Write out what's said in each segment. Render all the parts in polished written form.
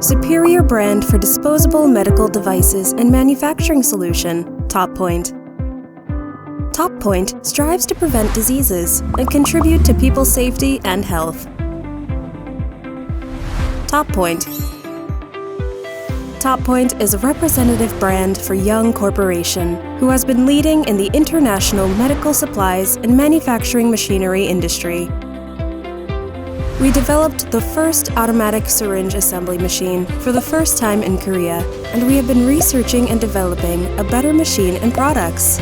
superior brand for disposable medical devices and manufacturing solution, TopPoint. TopPoint strives to prevent diseases and contribute to people's safety and health. TopPoint. TopPoint is a representative brand for young corporation who has been leading in the international medical supplies and manufacturing machinery industry. We developed the first automatic syringe assembly machine for the first time in Korea, and we have been researching and developing a better machine and products.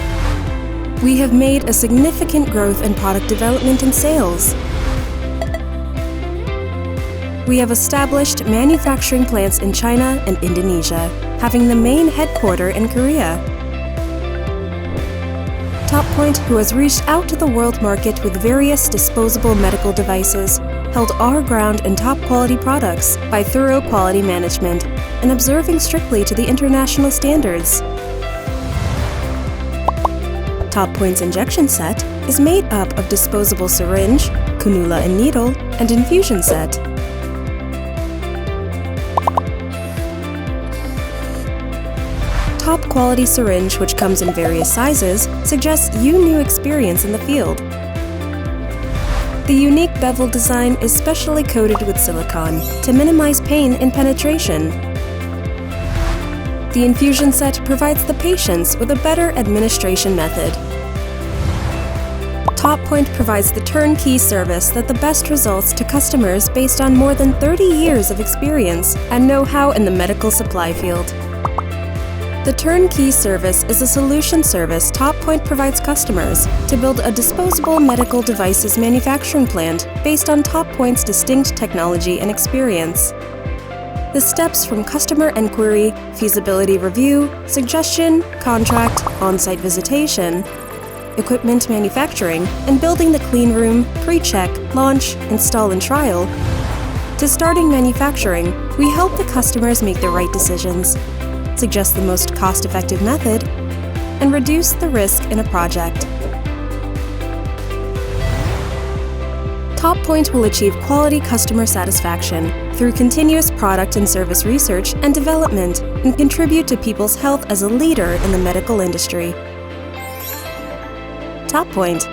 We have made a significant growth in product development and sales. We have established manufacturing plants in China and Indonesia, having the main headquarters in Korea. TopPoint, who has reached out to the world market with various disposable medical devices, held our ground in top-quality products by thorough quality management and observing strictly to the international standards. TopPoint's injection set is made up of disposable syringe, cannula and needle, and infusion set. Top-quality syringe, which comes in various sizes, suggests you new experience in the field. The unique bevel design is specially coated with silicone to minimize pain and penetration. The infusion set provides the patients with a better administration method. TopPoint provides the turnkey service that the best results to customers based on more than 30 years of experience and know-how in the medical supply field. The turnkey service is a solution service TopPoint provides customers to build a disposable medical devices manufacturing plant based on TopPoint's distinct technology and experience. The steps from customer inquiry, feasibility review, suggestion, contract, on-site visitation, equipment manufacturing, and building the clean room, pre-check, launch, install and trial, to starting manufacturing, we help the customers make the right decisions, suggest the most cost-effective method, and reduce the risk in a project. TopPoint will achieve quality customer satisfaction through continuous product and service research and development and contribute to people's health as a leader in the medical industry. TopPoint.